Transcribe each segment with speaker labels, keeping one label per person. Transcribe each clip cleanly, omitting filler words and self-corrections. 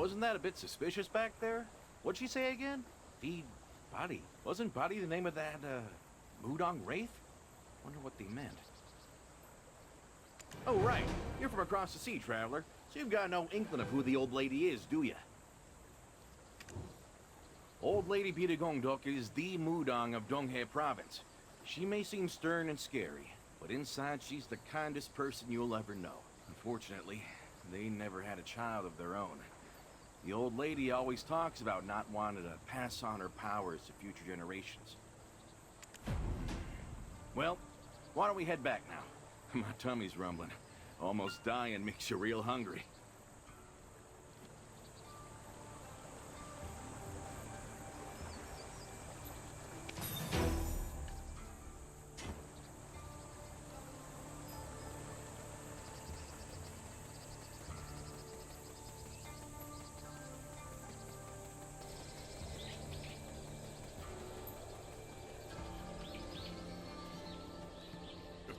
Speaker 1: wasn't that a bit suspicious back there? What'd she say again? Feed Body. Wasn't Body the name of that, Mudong Wraith? Wonder what they meant. Oh, right. You're from across the sea, traveler. So you've got no inkling of who the old lady is, do ya? Old Lady Peter Gongdok is the Mudong of Donghae Province. She may seem stern and scary, but inside she's the kindest person you'll ever know. Unfortunately, they never had a child of their own. The old lady always talks about not wanting to pass on her powers to future generations. Well, why don't we head back now? My tummy's rumbling. Almost dying makes you real hungry.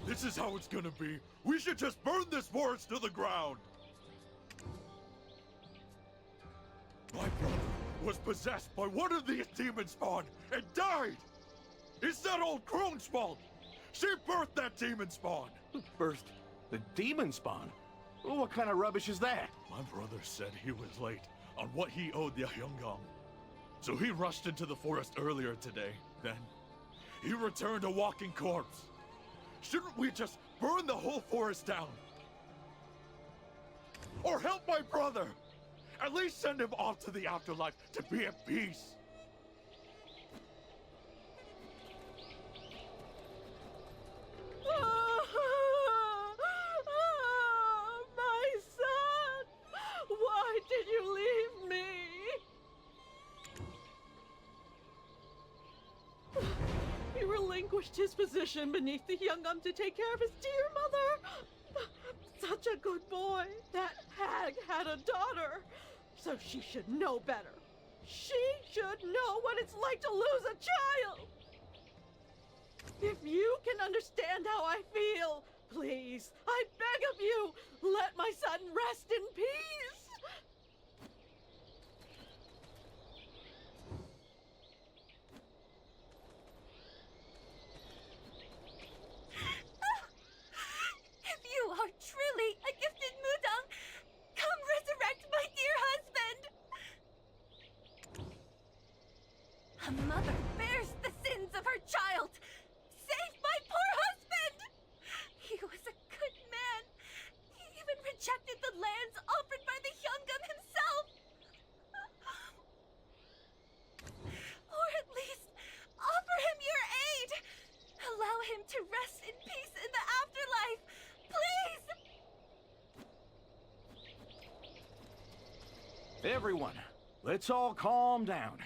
Speaker 2: This is how it's gonna be. We should just burn this forest to the ground. My brother was possessed by one of these demon spawn and died. It's that old crone's fault. She birthed that demon spawn.
Speaker 1: First, the demon spawn? What kind of rubbish is that?
Speaker 2: My brother said he was late on what he owed the Hyungam. So he rushed into the forest earlier today. Then, he returned a walking corpse. Shouldn't we just burn the whole forest down? Or help my brother! At least send him off to the afterlife to be at peace.
Speaker 3: My son! Why did you leave me? He relinquished his position beneath the Hyungam to take care of his dear mother. Such a good boy. That hag had a daughter. So she should know better. She should know what it's like to lose a child. If you can understand how I feel, please, I beg of you, let my son rest in peace.
Speaker 4: If you are truly a gifted Mudong, come resurrect my dear husband! A mother bears the sins of her child! Save my poor husband! He was a good man. He even rejected the lands offered by the Hyungam himself! Or at least, offer him your aid! Allow him to rest in peace in the afterlife! Please!
Speaker 1: Everyone, let's all calm down.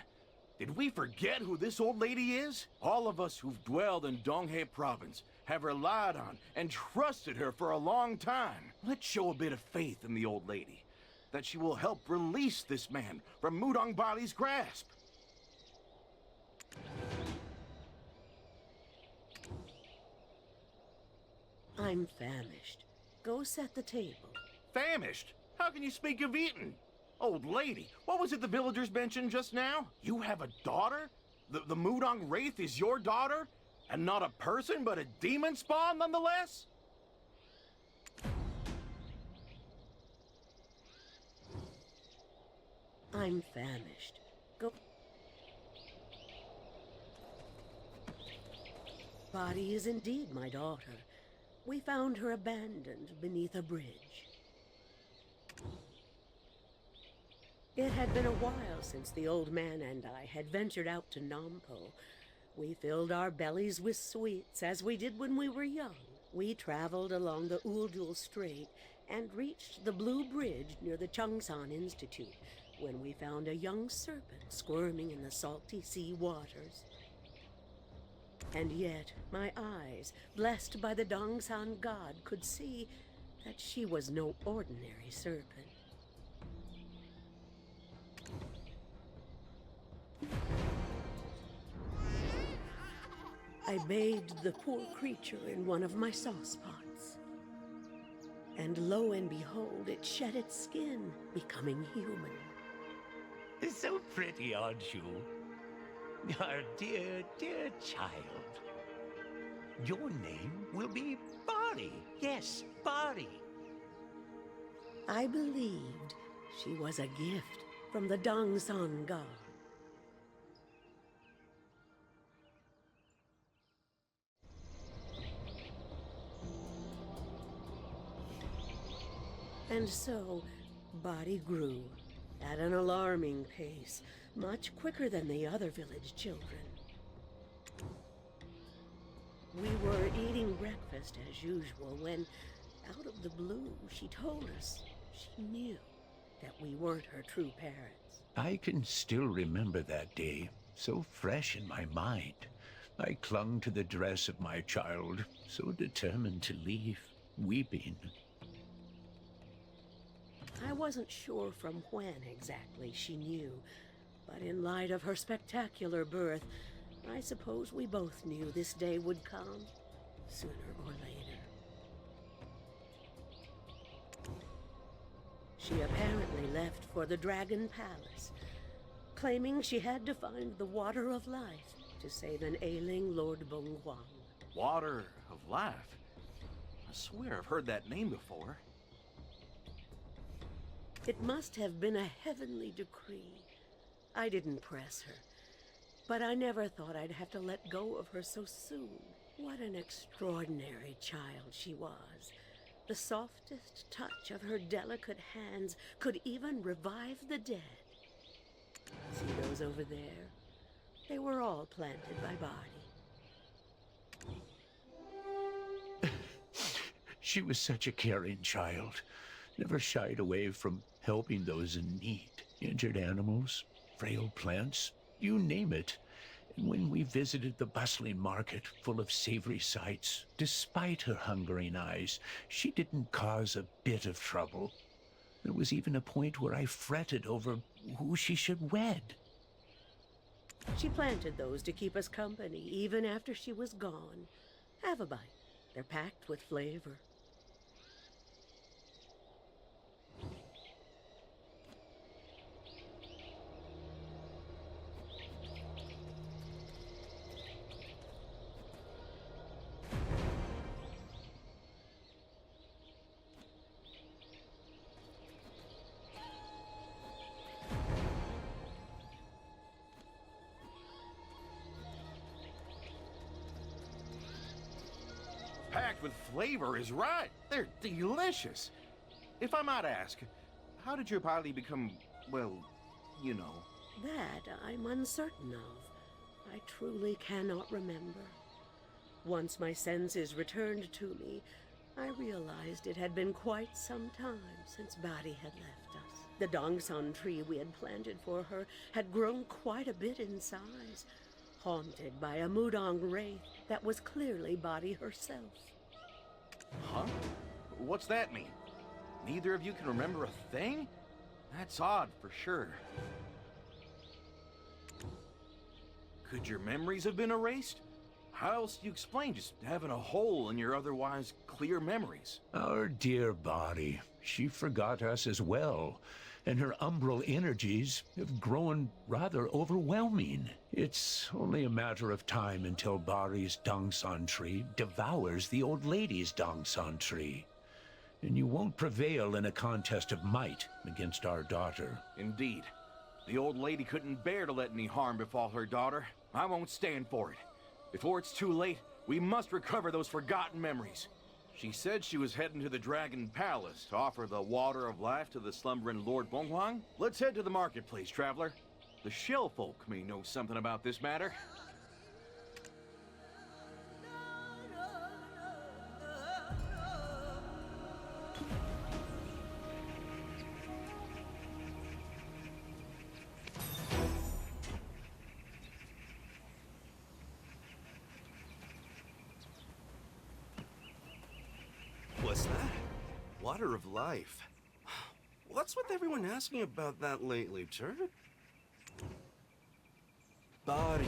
Speaker 1: Did we forget who this old lady is? All of us who've dwelled in Donghae Province have relied on and trusted her for a long time. Let's show a bit of faith in the old lady, that she will help release this man from Mudong Body's grasp.
Speaker 5: I'm famished. Go set the table.
Speaker 1: Famished? How can you speak of eating? Old lady, what was it the villagers mentioned just now? You have a daughter? The Mudong Wraith is your daughter? And not a person, but a demon spawn nonetheless?
Speaker 5: I'm famished. Go. Body is indeed my daughter. We found her abandoned beneath a bridge. It had been a while since the old man and I had ventured out to Nampo. We filled our bellies with sweets as we did when we were young. We traveled along the Uldul Strait and reached the Blue Bridge near the Changsan Institute when we found a young serpent squirming in the salty sea waters. And yet, my eyes, blessed by the Dongsan god, could see that she was no ordinary serpent. I bathed the poor creature in one of my saucepots. And lo and behold, it shed its skin, becoming human.
Speaker 6: So pretty, aren't you? Our dear, dear child. Your name will be Bari. Yes, Bari.
Speaker 5: I believed she was a gift from the Dongson god. And so, Bari grew at an alarming pace, much quicker than the other village children. We were eating breakfast as usual when, out of the blue, she told us she knew that we weren't her true parents.
Speaker 6: I can still remember that day, so fresh in my mind. I clung to the dress of my child, so determined to leave, weeping.
Speaker 5: I wasn't sure from when exactly she knew, but in light of her spectacular birth, I suppose we both knew this day would come, sooner or later. She apparently left for the Dragon Palace, claiming she had to find the Water of Life to save an ailing Lord Bonghuang.
Speaker 1: Water of Life? I swear I've heard that name before.
Speaker 5: It must have been a heavenly decree. I didn't press her, but I never thought I'd have to let go of her so soon. What an extraordinary child she was. The softest touch of her delicate hands could even revive the dead. See those over there? They were all planted by Bari.
Speaker 6: She was such a caring child, never shied away from helping those in need, injured animals, frail plants, you name it. And when we visited the bustling market full of savory sights, despite her hungering eyes, she didn't cause a bit of trouble. There was even a point where I fretted over who she should wed.
Speaker 5: She planted those to keep us company, even after she was gone. Have a bite. They're packed with flavor.
Speaker 1: Packed with flavor is right. They're delicious. If I might ask, how did your body become, well, you know?
Speaker 5: That I'm uncertain of. I truly cannot remember. Once my senses returned to me, I realized it had been quite some time since Bari had left us. The Dongsan tree we had planted for her had grown quite a bit in size, haunted by a Mudong wraith that was clearly Bari herself.
Speaker 1: Huh? What's that mean? Neither of you can remember a thing? That's odd for sure. Could your memories have been erased? How else do you explain just having a hole in your otherwise clear memories?
Speaker 6: Our dear Bari, she forgot us as well, and her umbral energies have grown rather overwhelming. It's only a matter of time until Bari's Dongsan tree devours the old lady's Dongsan tree. And you won't prevail in a contest of might against our daughter.
Speaker 1: Indeed. The old lady couldn't bear to let any harm befall her daughter. I won't stand for it. Before it's too late, we must recover those forgotten memories. She said she was heading to the Dragon Palace to offer the Water of Life to the slumbering Lord Bonghuang. Let's head to the marketplace, traveler. The shell folk may know something about this matter.
Speaker 7: What's that? Water of Life. What's with everyone asking about that lately, Turd? Body.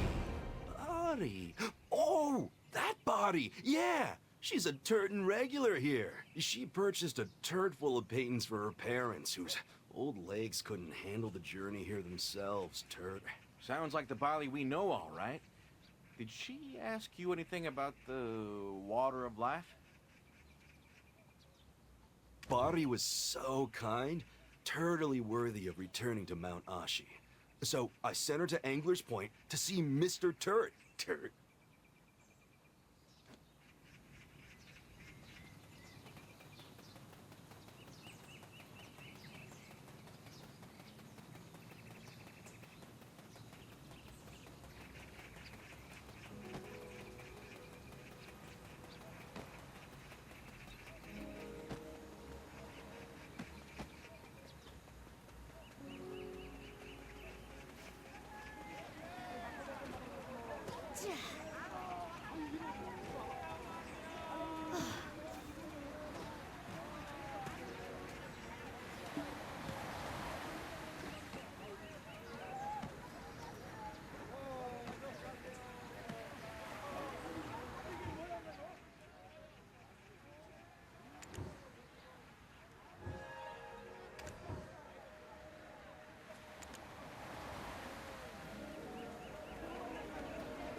Speaker 7: Oh, that Body! Yeah! She's a Turton regular here. She purchased a turd full of paintings for her parents, whose Old legs couldn't handle the journey here themselves, Turt.
Speaker 1: Sounds like the Bali we know, all right. Did she ask you anything about the water of life?
Speaker 7: Bari was so kind, turtily worthy of returning to Mount Ashi. So I sent her to Angler's Point to see Mr. Turt. Turt.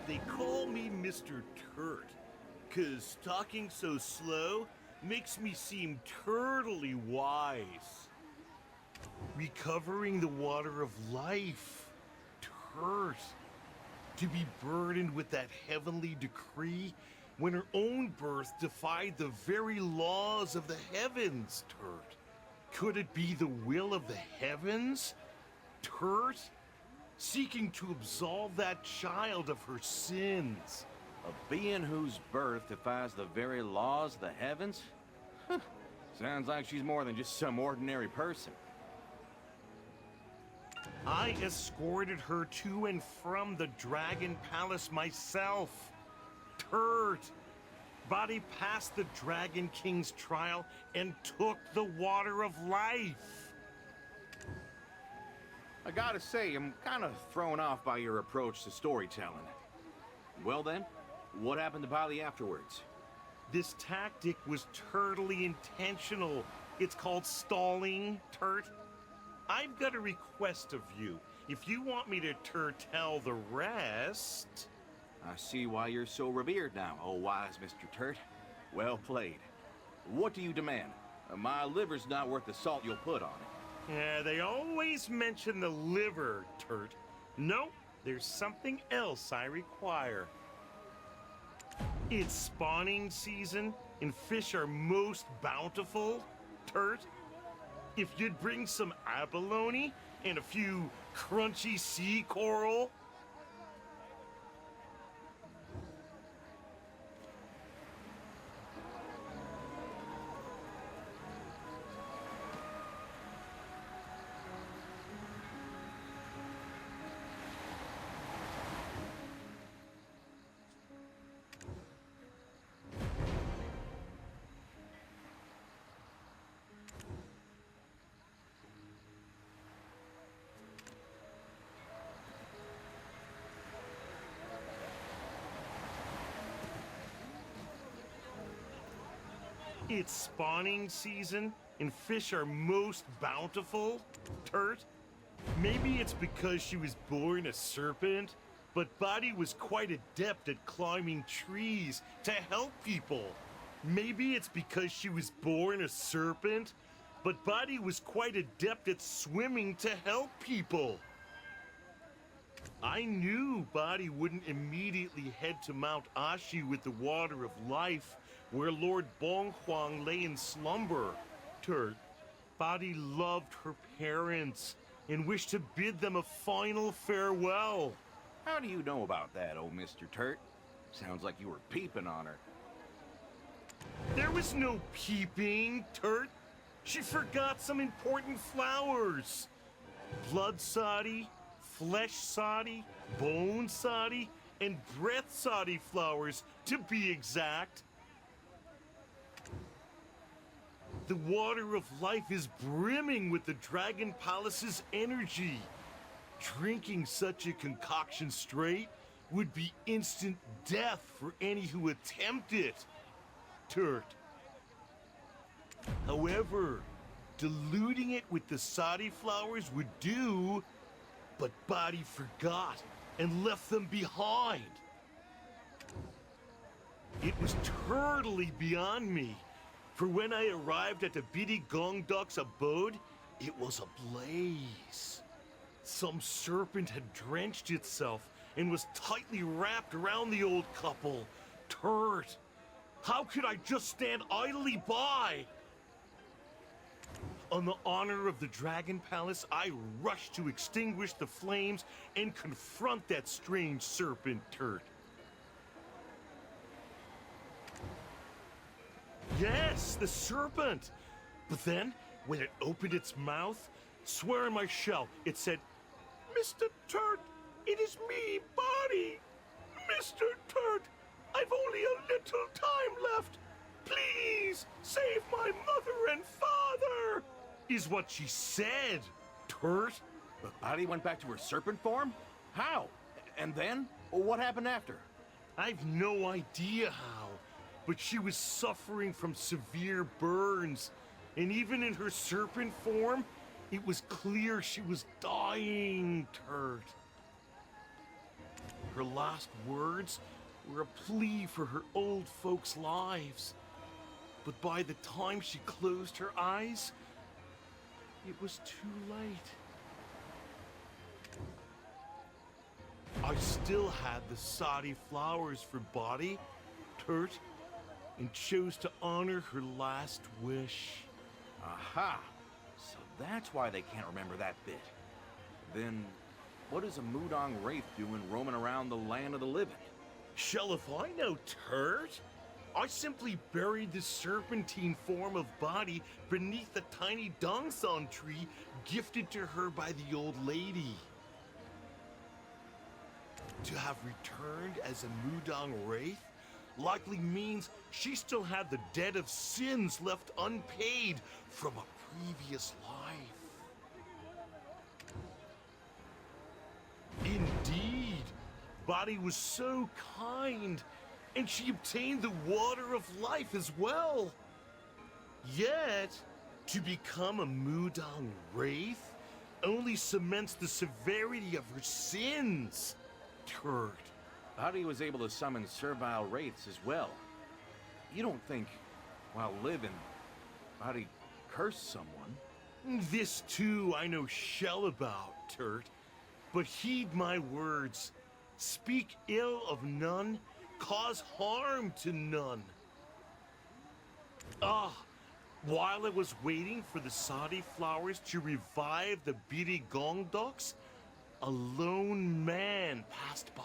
Speaker 8: They call me Mr. Turt, 'cause talking so slow makes me seem turtly wise. Recovering the water of life, Turt. To be burdened with that heavenly decree when her own birth defied the very laws of the heavens, Turt. Could it be the will of the heavens, Turt? Seeking to absolve that child of her sins.
Speaker 1: A being whose birth defies the very laws of the heavens? Sounds like she's more than just some ordinary person.
Speaker 8: I escorted her to and from the Dragon Palace myself. Turt. Body passed the Dragon King's trial and took the water of life.
Speaker 1: I gotta say, I'm kind of thrown off by your approach to storytelling. Well then, what happened to Bali afterwards?
Speaker 8: This tactic was turtly intentional. It's called stalling, Turt. I've got a request of you. If you want me to tell the rest...
Speaker 1: I see why you're so revered now, oh wise Mr. Turt. Well played. What do you demand? My liver's not worth the salt you'll put on it.
Speaker 8: Yeah, they always mention the liver, Turt. Nope, there's something else I require. It's spawning season, and fish are most bountiful, Turt. If you'd bring some abalone and a few crunchy sea coral... It's spawning season, and fish are most bountiful, Turt. Maybe it's because she was born a serpent, but Badi was quite adept at climbing trees to help people. Maybe it's because she was born a serpent, but Badi was quite adept at swimming to help people. I knew Badi wouldn't immediately head to Mount Ashi with the water of life, where Lord Bonghuang lay in slumber. Turt, Badi loved her parents and wished to bid them a final farewell.
Speaker 1: How do you know about that, oh Mr. Turt? Sounds like you were peeping on her.
Speaker 8: There was no peeping, Turt. She forgot some important flowers. Blood soddy, flesh soddy, bone soddy, and breath soddy flowers, to be exact. The water of life is brimming with the Dragon Palace's energy. Drinking such a concoction straight would be instant death for any who attempt it. Turt. However, diluting it with the sari flowers would do, but Body forgot and left them behind. It was totally beyond me, for when I arrived at the Bidi Gongdok's abode, it was ablaze. Some serpent had drenched itself and was tightly wrapped around the old couple. Turt! How could I just stand idly by? On the honor of the Dragon Palace, I rushed to extinguish the flames and confront that strange serpent, Turt. Yes, the serpent! But then, when it opened its mouth, swear on my shell, it said, "Mr. Turt, it is me, Body. Mr. Turt, I've only a little time left. Please, save my mother and father," is what she said, Turt.
Speaker 1: But Body went back to her serpent form? How? And then? What happened after?
Speaker 8: I've no idea how, but she was suffering from severe burns, and even in her serpent form, it was clear she was dying, Turt. Her last words were a plea for her old folks' lives. But by the time she closed her eyes, it was too late. I still had the sari flowers for Body, Turt, and chose to honor her last wish.
Speaker 1: Aha! So that's why they can't remember that bit. Then, what is a Mudong wraith doing roaming around the land of the living?
Speaker 8: Shell if I know, Turt? I simply buried the serpentine form of Body beneath the tiny dongsan tree gifted to her by the old lady. To have returned as a Mudong wraith likely means she still had the debt of sins left unpaid from a previous life. Indeed, Body was so kind, and she obtained the water of life as well. Yet, to become a Mudong wraith only cements the severity of her sins, Turt.
Speaker 1: Body was able to summon servile wraiths as well. You don't think, while living, Body cursed someone?
Speaker 8: This too I know shell about, Turt. But heed my words. Speak ill of none, cause harm to none. While I was waiting for the sari flowers to revive the Bidi Gongdoks, a lone man passed by.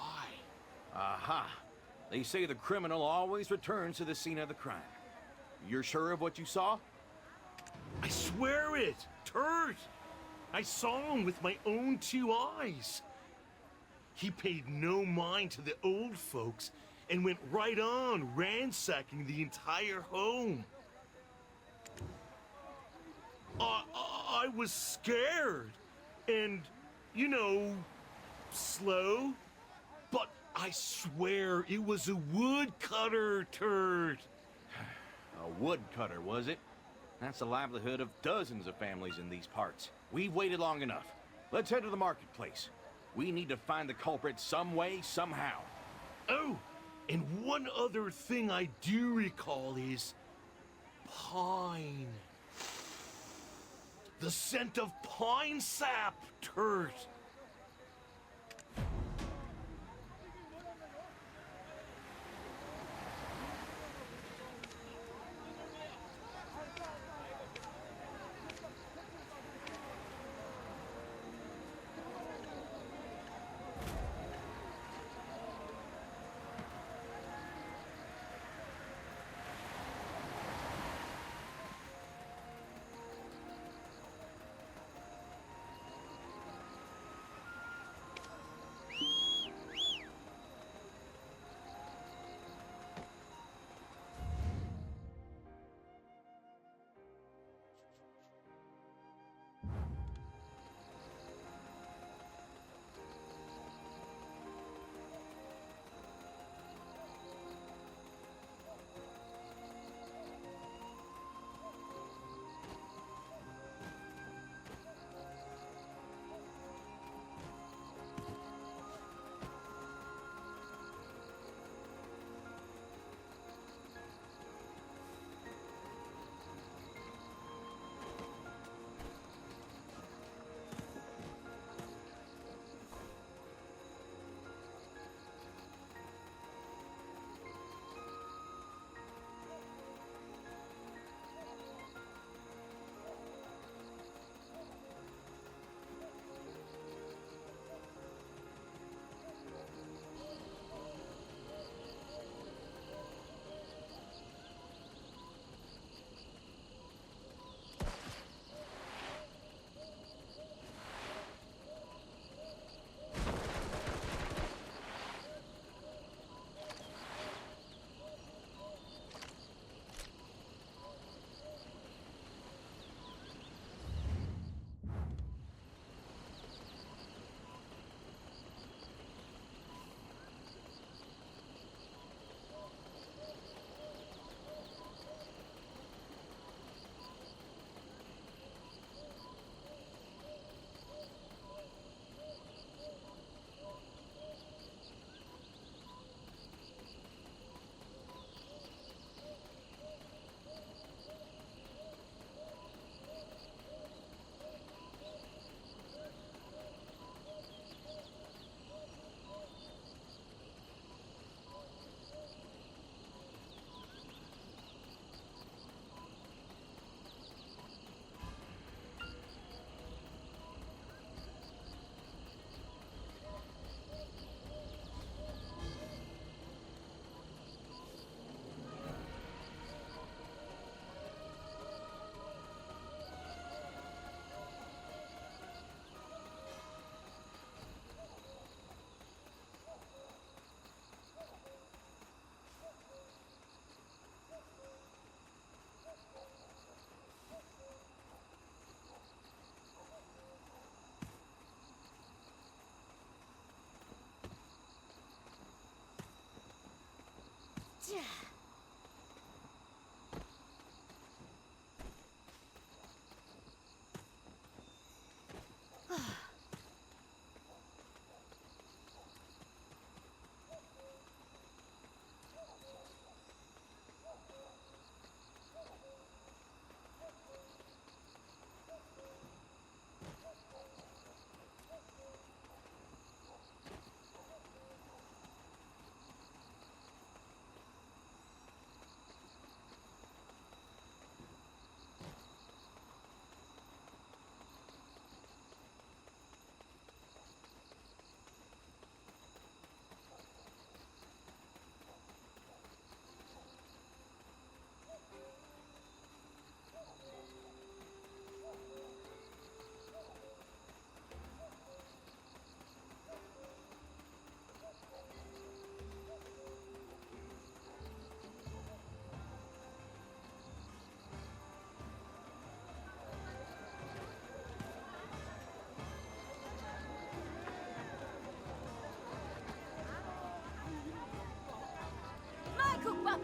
Speaker 1: Aha! They say the criminal always returns to the scene of the crime. You're sure of what you saw?
Speaker 8: I swear it, Turt! I saw him with my own two eyes. He paid no mind to the old folks and went right on ransacking the entire home. I was scared and, slow, but I swear it was a woodcutter, Turt.
Speaker 1: A woodcutter, was it? That's the livelihood of dozens of families in these parts. We've waited long enough. Let's head to the marketplace. We need to find the culprit some way, somehow.
Speaker 8: Oh, and one other thing I do recall is pine. The scent of pine sap, Turt.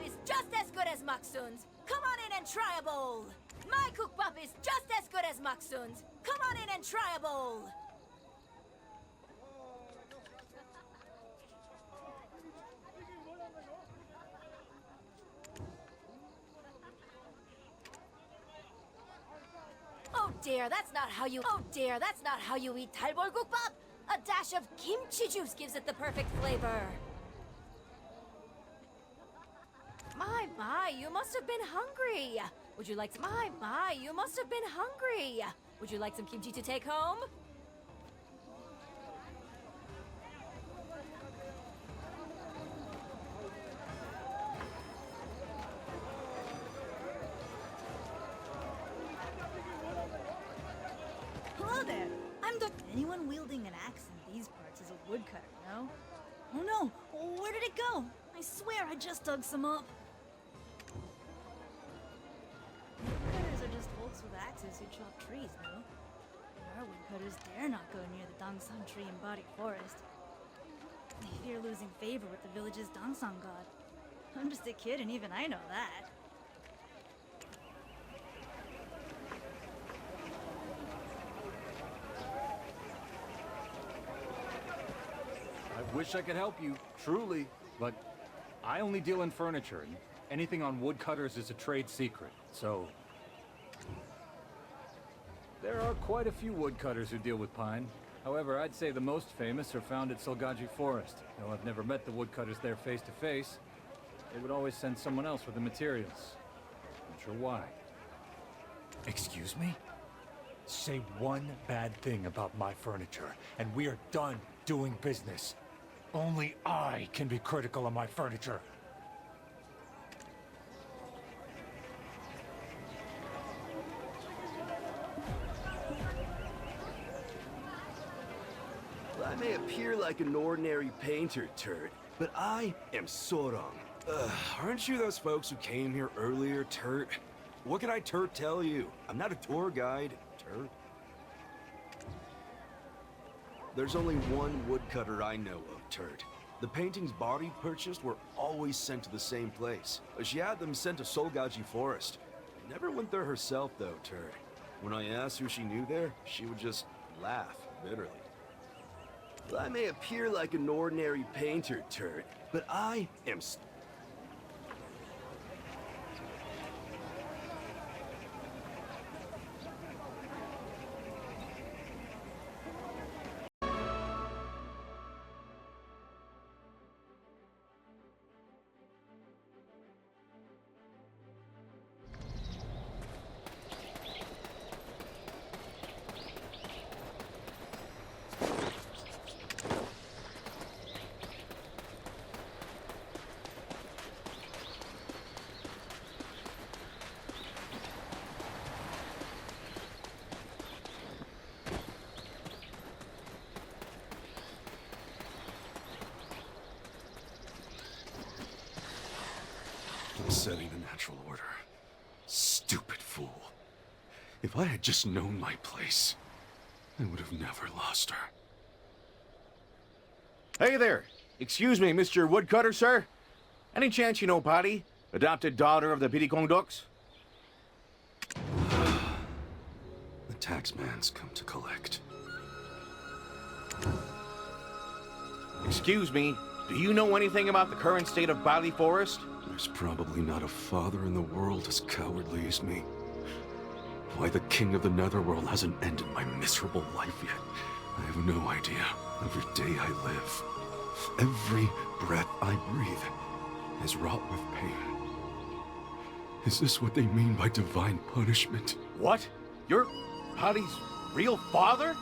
Speaker 4: is just as good as Maksun's. Come on in and try a bowl. My kukbap is just as good as Maksun's. Come on in and try a bowl. Oh dear, that's not how you. Oh dear, that's not how you eat talbol kukbap. A dash of kimchi juice gives it the perfect flavor. My, you must have been hungry. Would you like some? My, you must have been hungry. Would you like some kimchi to take home?
Speaker 9: Hello there. I'm the. Anyone wielding an axe in these parts is a woodcutter, no? Oh no! Where did it go? I swear I just dug some up. Woodcutters are just folks with axes who chop trees, no? And our woodcutters dare not go near the Dongsan tree embodied forest. They fear losing favor with the village's Dongsan god. I'm just a kid and even I know that.
Speaker 10: I wish I could help you, truly, but I only deal in furniture, and anything on woodcutters is a trade secret, so... There are quite a few woodcutters who deal with pine. However, I'd say the most famous are found at Solgaji Forest. Though I've never met the woodcutters there face to face, they would always send someone else with the materials. Not sure why. Excuse me? Say one bad thing about my furniture, and we are done doing business. Only I can be critical of my furniture.
Speaker 7: I may appear like an ordinary painter, Turd, but I am Sorong. Aren't you those folks who came here earlier, Turd? What can I, Turd, tell you? I'm not a tour guide, Turd. There's only one woodcutter I know of, Turd. The paintings Bari purchased were always sent to the same place. She had them sent to Solgaji Forest. Never went there herself, though, Turd. When I asked who she knew there, she would just laugh bitterly. I may appear like an ordinary painter, Turd, but I am... Setting the natural order. Stupid fool. If I had just known my place, I would have never lost her.
Speaker 1: Hey there. Excuse me, Mr. Woodcutter, sir? Any chance you know Patty, adopted daughter of the Bidikongdoks?
Speaker 7: The taxman's come to collect.
Speaker 1: Excuse me, do you know anything about the current state of Bali Forest?
Speaker 7: There's probably not a father in the world as cowardly as me. Why the king of the netherworld hasn't ended my miserable life yet, I have no idea. Every day I live, every breath I breathe is wrought with pain. Is this what they mean by divine punishment?
Speaker 1: What? You're Patty's real father?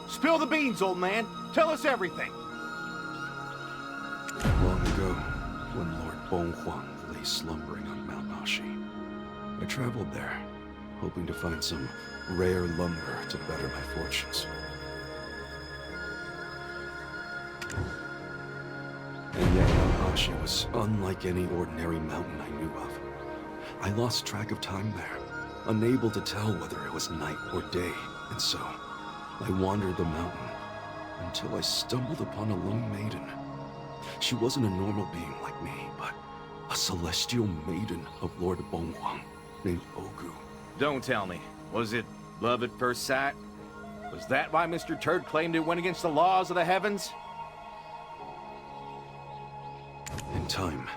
Speaker 1: Spill the beans, old man. Tell us everything.
Speaker 7: Long ago, when Lord Bonghuang lay slumbering on Mount Ashi, I traveled there, hoping to find some rare lumber to better my fortunes. And yet Mount Ashi was unlike any ordinary mountain I knew of. I lost track of time there, unable to tell whether it was night or day, and so I wandered the mountain until I stumbled upon a lone maiden. She wasn't a normal being like me, but a celestial maiden of Lord Bonghwang named Ogu.
Speaker 1: Don't tell me. Was it love at first sight? Was that why Mr. Turd claimed it went against the laws of the heavens?
Speaker 7: In time,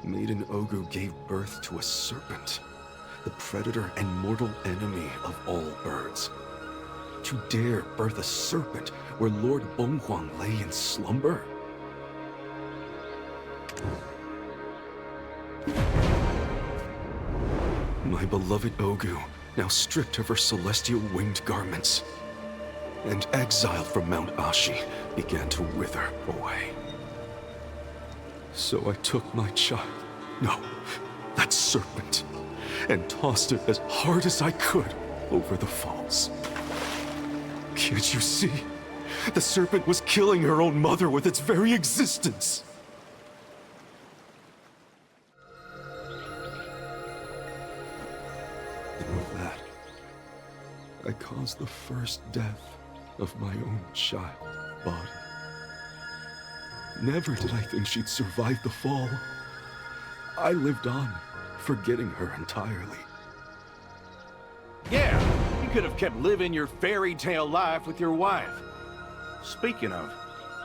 Speaker 7: Maiden Ogu gave birth to a serpent, the predator and mortal enemy of all birds. To dare birth a serpent where Lord Bonghwang lay in slumber? My beloved Ogu, now stripped of her celestial winged garments, and exiled from Mount Ashi, began to wither away. So I took my child, no, that serpent, and tossed it as hard as I could over the falls. Can't you see? The serpent was killing her own mother with its very existence. And with that, I caused the first death of my own child body. Never did I think she'd survive the fall. I lived on, forgetting her entirely.
Speaker 1: Yeah, you could have kept living your fairy tale life with your wife. Speaking of,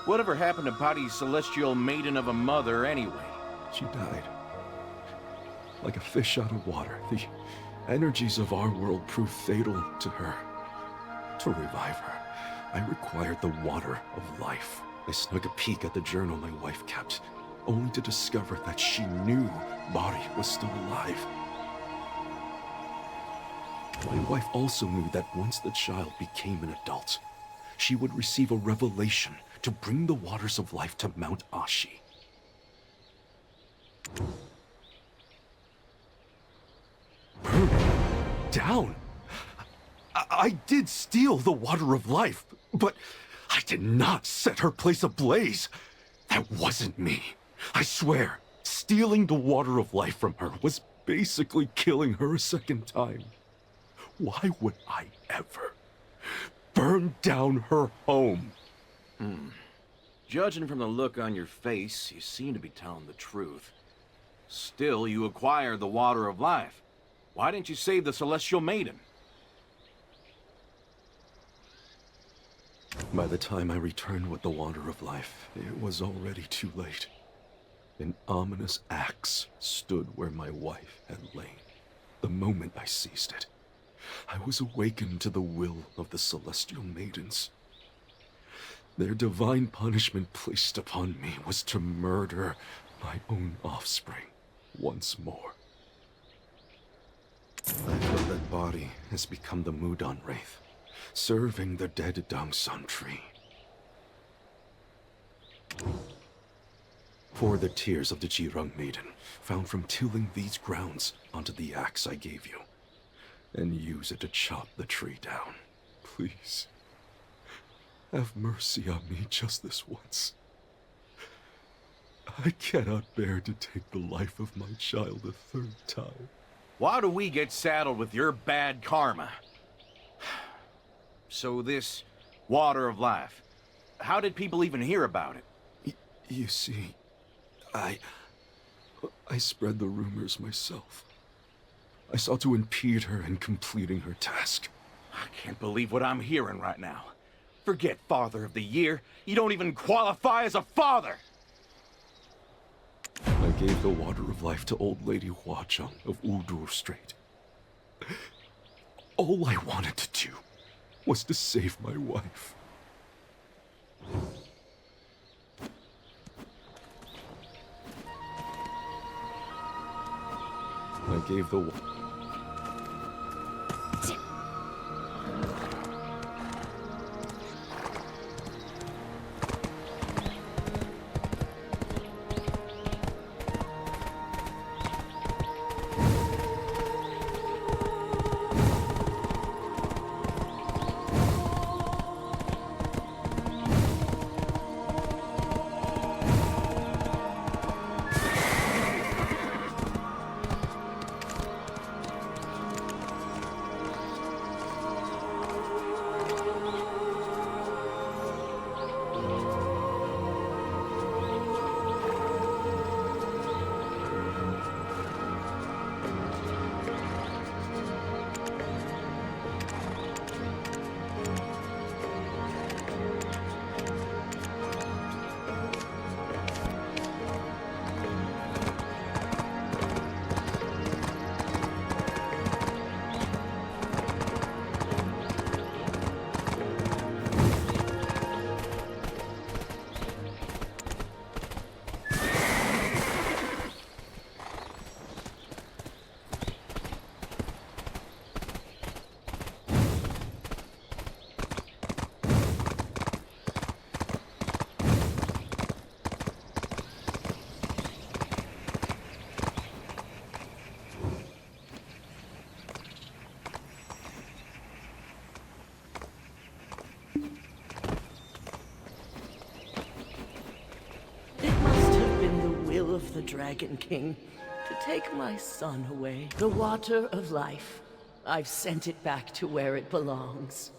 Speaker 1: whatever happened to Body's celestial maiden of a mother anyway?
Speaker 7: She died. Like a fish out of water, the energies of our world proved fatal to her. To revive her, I required the water of life. I snuck a peek at the journal my wife kept, only to discover that she knew Body was still alive. My wife also knew that once the child became an adult, she would receive a revelation to bring the waters of life to Mount Ashi. Burn down? I did steal the water of life, but I did not set her place ablaze. That wasn't me. I swear, stealing the water of life from her was basically killing her a second time. Why would I ever burn down her home?
Speaker 1: Judging from the look on your face, you seem to be telling the truth. Still, you acquired the water of life. Why didn't you save the celestial maiden?
Speaker 7: By the time I returned with the water of life, it was already too late. An ominous axe stood where my wife had lain. The moment I seized it, I was awakened to the will of the celestial maidens. Their divine punishment placed upon me was to murder my own offspring once more. I feel that Body has become the Mudon Wraith, serving the dead Dongsun tree. Pour the tears of the Jirung maiden, found from tilling these grounds, onto the axe I gave you, and use it to chop the tree down. Please, have mercy on me just this once. I cannot bear to take the life of my child a third time.
Speaker 1: Why do we get saddled with your bad karma? So this water of life, how did people even hear about it?
Speaker 7: You see, I spread the rumors myself. I sought to impede her in completing her task.
Speaker 1: I can't believe what I'm hearing right now. Forget Father of the Year. You don't even qualify as a father!
Speaker 7: I gave the water of life to old lady Huacheng of Uldur Strait. All I wanted to do was to save my wife. I gave the
Speaker 5: of the Dragon King to take my son away. The water of life. I've sent it back to where it belongs.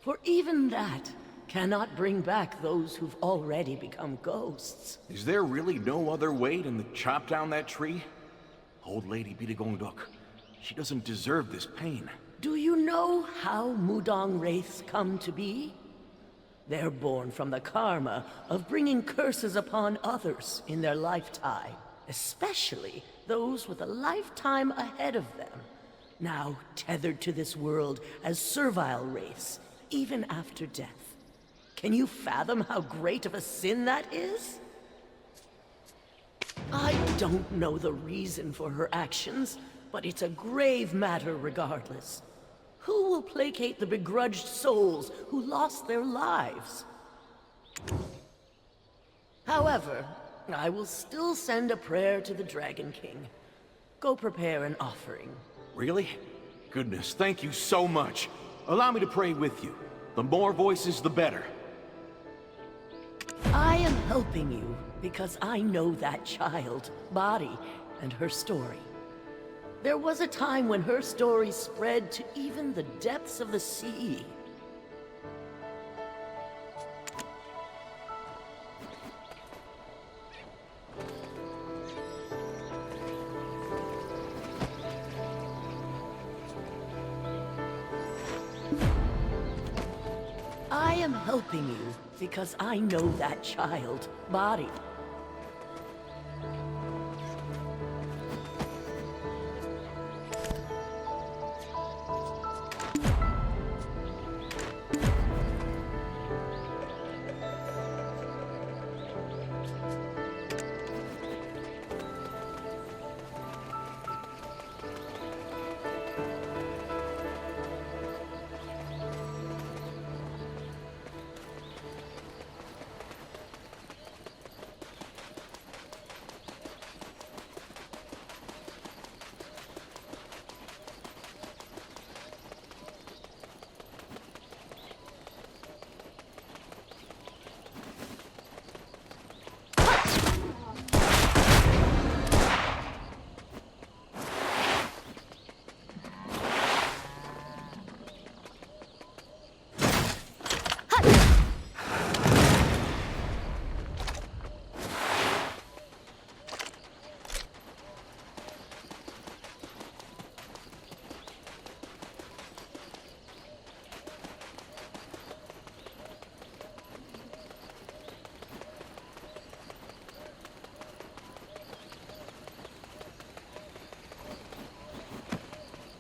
Speaker 5: For even that cannot bring back those who've already become ghosts.
Speaker 1: Is there really no other way than to chop down that tree? Old Lady Bidagongdok, she doesn't deserve this pain.
Speaker 5: Do you know how Mudong wraiths come to be? They're born from the karma of bringing curses upon others in their lifetime, especially those with a lifetime ahead of them, now tethered to this world as servile wraiths, even after death. Can you fathom how great of a sin that is? I don't know the reason for her actions, but it's a grave matter regardless. Who will placate the begrudged souls who lost their lives? However, I will still send a prayer to the Dragon King. Go prepare an offering.
Speaker 1: Really? Goodness, thank you so much. Allow me to pray with you. The more voices, the better.
Speaker 5: I am helping you because I know that child, Body, and her story. There was a time when her story spread to even the depths of the sea. I am helping you because I know that child, Body.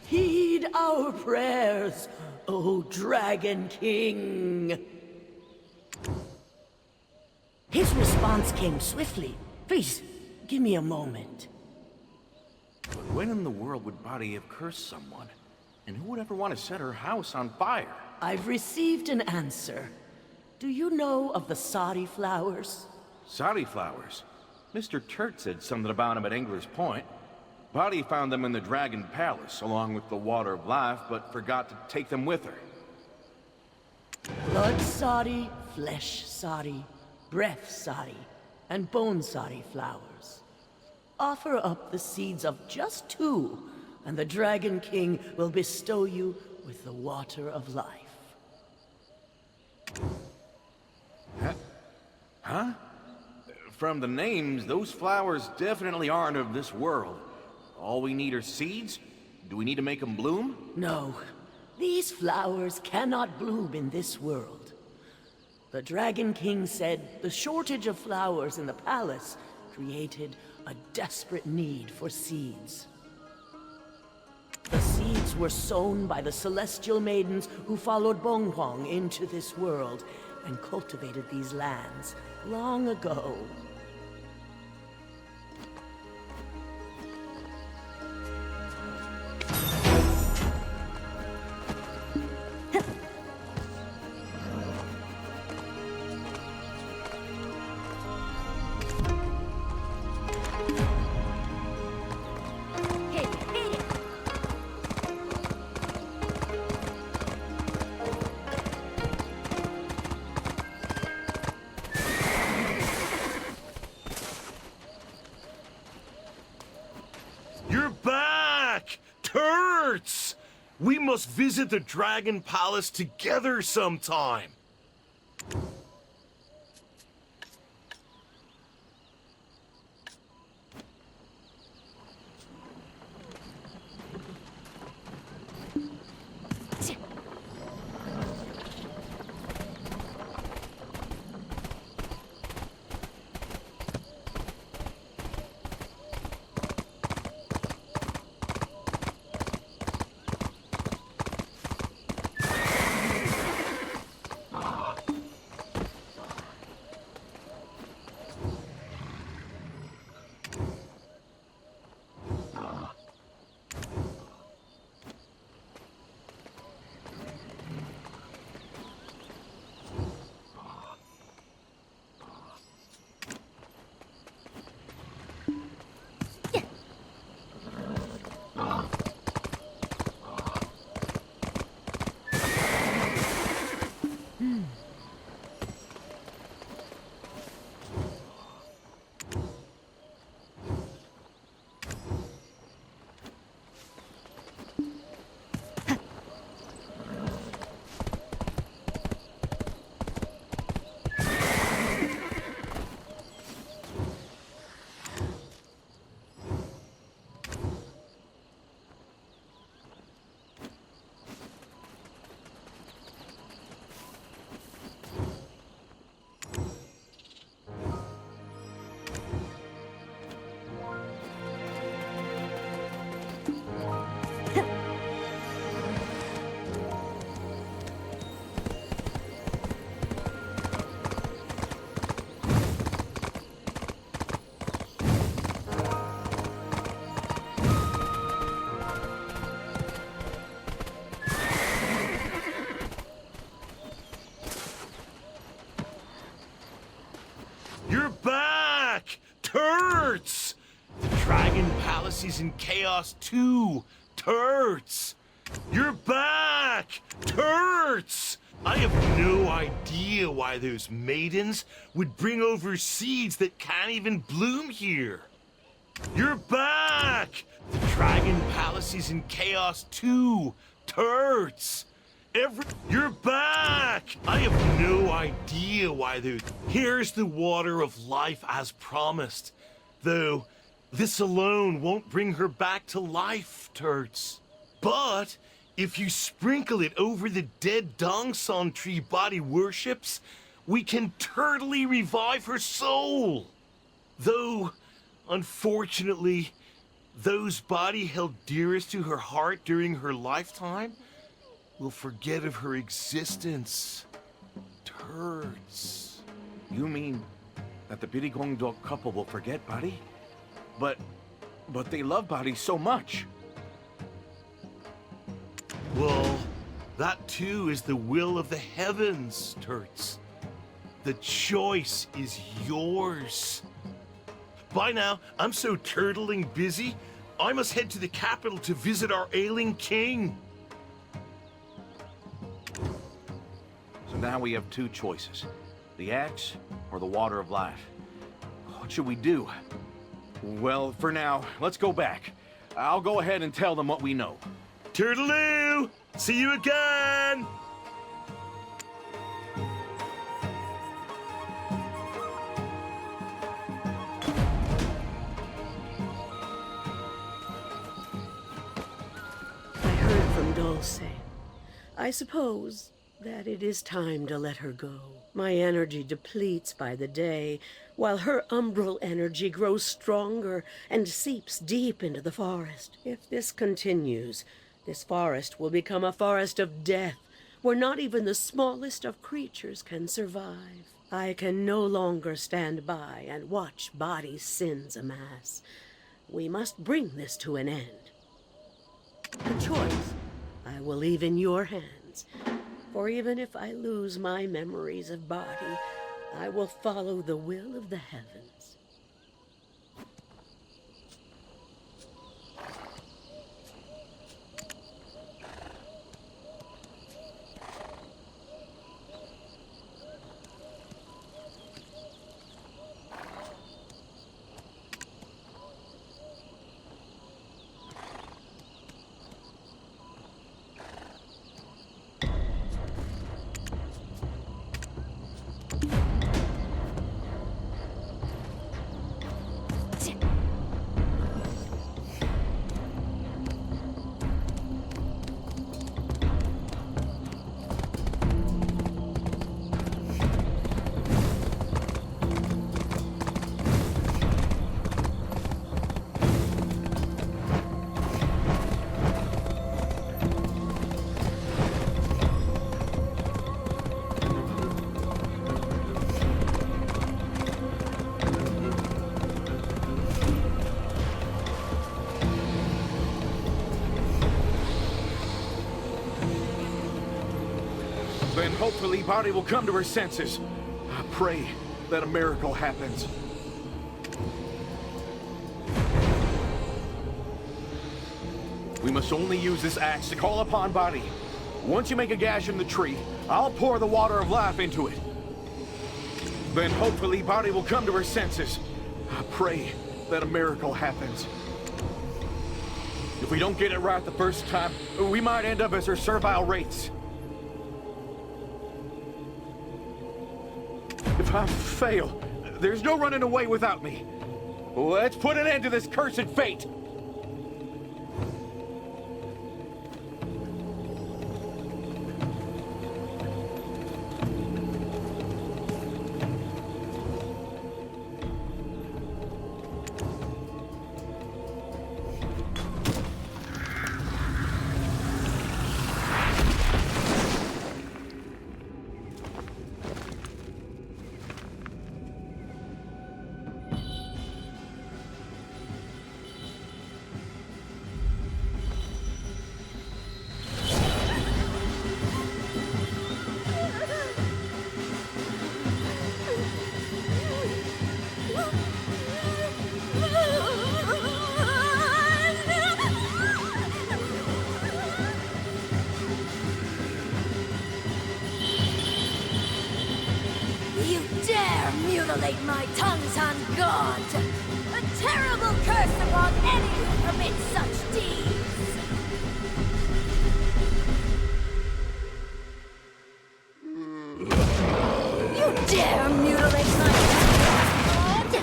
Speaker 5: Heed our prayers, O Dragon King. His response came swiftly. Please, give me a moment.
Speaker 1: But when in the world would Body have cursed someone? And who would ever want to set her house on fire?
Speaker 5: I've received an answer. Do you know of the Sadi flowers?
Speaker 1: Sadi flowers? Mr. Turt said something about them at Engler's Point. Body found them in the Dragon Palace, along with the Water of Life, but forgot to take them with her.
Speaker 5: Blood Sadi, flesh Sadi, breath Sadi, and bone Sadi flowers. Offer up the seeds of just 2, and the Dragon King will bestow you with the Water of Life.
Speaker 1: Huh? From the names, those flowers definitely aren't of this world. All we need are seeds? Do we need to make them bloom?
Speaker 5: No. These flowers cannot bloom in this world. The Dragon King said the shortage of flowers in the palace created a desperate need for seeds. The seeds were sown by the celestial maidens who followed Bonghuang into this world and cultivated these lands long ago.
Speaker 8: You're back! Turds! We must visit the Dragon Palace together sometime. You're back! Turds! The Dragon Palace is in chaos too. Turds! You're back! Turds! I have no idea why those maidens would bring over seeds that can't even bloom here. You're back! The Dragon Palace is in chaos too. Turds! You're back! I have no idea why they're... Here's the water of life as promised. Though, this alone won't bring her back to life, Turds. But, if you sprinkle it over the dead Dongsan tree body worships, we can totally revive her soul. Though, unfortunately, those body held dearest to her heart during her lifetime will forget of her existence. Turds.
Speaker 1: You mean that the Birigongdok couple will forget Buddy? But they love Buddy so much.
Speaker 8: Well, that too is the will of the heavens, Turds. The choice is yours. By now, I'm so turtling busy, I must head to the capital to visit our ailing king.
Speaker 1: So now we have two choices. The axe or the water of life. What should we do? Well, for now, let's go back. I'll go ahead and tell them what we know.
Speaker 8: Turtaloo! See you again!
Speaker 5: I heard from Dulce. I suppose that it is time to let her go. My energy depletes by the day, while her umbral energy grows stronger and seeps deep into the forest. If this continues, this forest will become a forest of death, where not even the smallest of creatures can survive. I can no longer stand by and watch body sins amass. We must bring this to an end. The choice I will leave in your hands. For even if I lose my memories of body, I will follow the will of the heavens.
Speaker 1: Then hopefully Body will come to her senses. I pray that a miracle happens. We must only use this axe to call upon Body. Once you make a gash in the tree, I'll pour the water of life into it. Then hopefully Body will come to her senses. I pray that a miracle happens. If we don't get it right the first time, we might end up as her servile wraiths. If I fail, there's no running away without me. Let's put an end to this cursed fate.
Speaker 4: You dare mutilate my tongues on God! A terrible curse upon any who commit such deeds! You dare mutilate my tongues, God!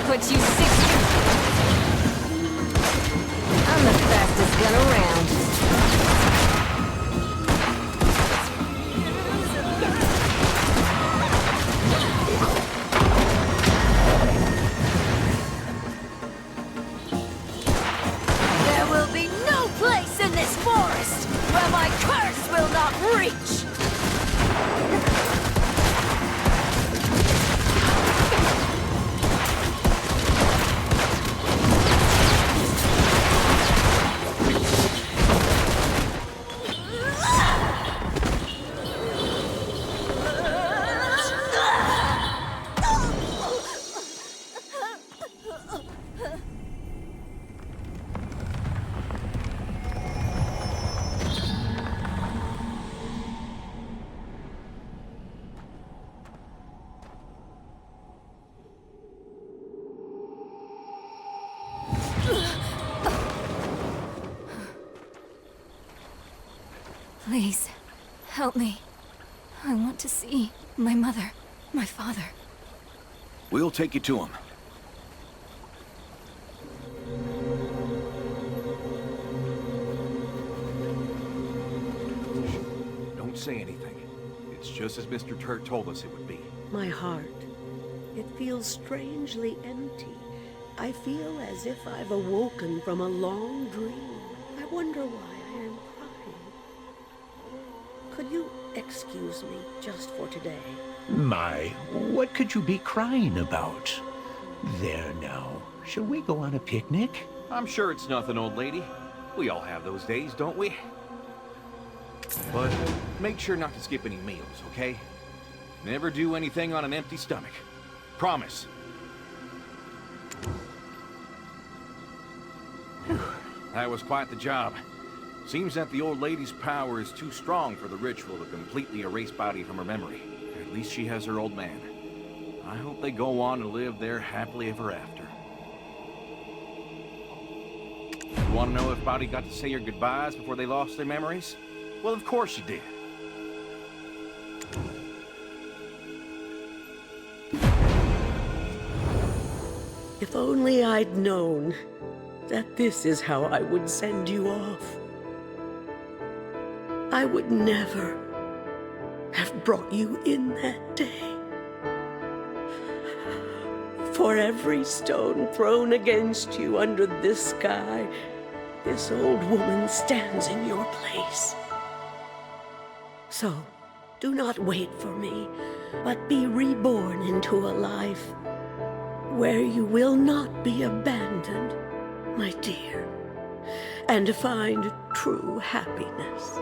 Speaker 4: Put you 60. I'm the fastest gun around. There will be no place in this forest where my curse will not reach. Please, help me. I want to see my mother, my father.
Speaker 1: We'll take you to him. Don't say anything. It's just as Mr. Turt told us it would be.
Speaker 5: My heart, it feels strangely empty. I feel as if I've awoken from a long dream. I wonder why I am crying. Could you excuse me just for today?
Speaker 6: My, what could you be crying about? There now. Shall we go on a picnic?
Speaker 1: I'm sure it's nothing, old lady. We all have those days, don't we? But make sure not to skip any meals, okay? Never do anything on an empty stomach. Promise. Whew. That was quite the job. Seems that the old lady's power is too strong for the ritual to completely erase Body from her memory. At least she has her old man. I hope they go on to live there happily ever after. You want to know if Body got to say her goodbyes before they lost their memories? Well, of course she did.
Speaker 5: If only I'd known that this is how I would send you off. I would never have brought you in that day. For every stone thrown against you under this sky, this old woman stands in your place. So, do not wait for me, but be reborn into a life where you will not be abandoned, my dear, and find true happiness.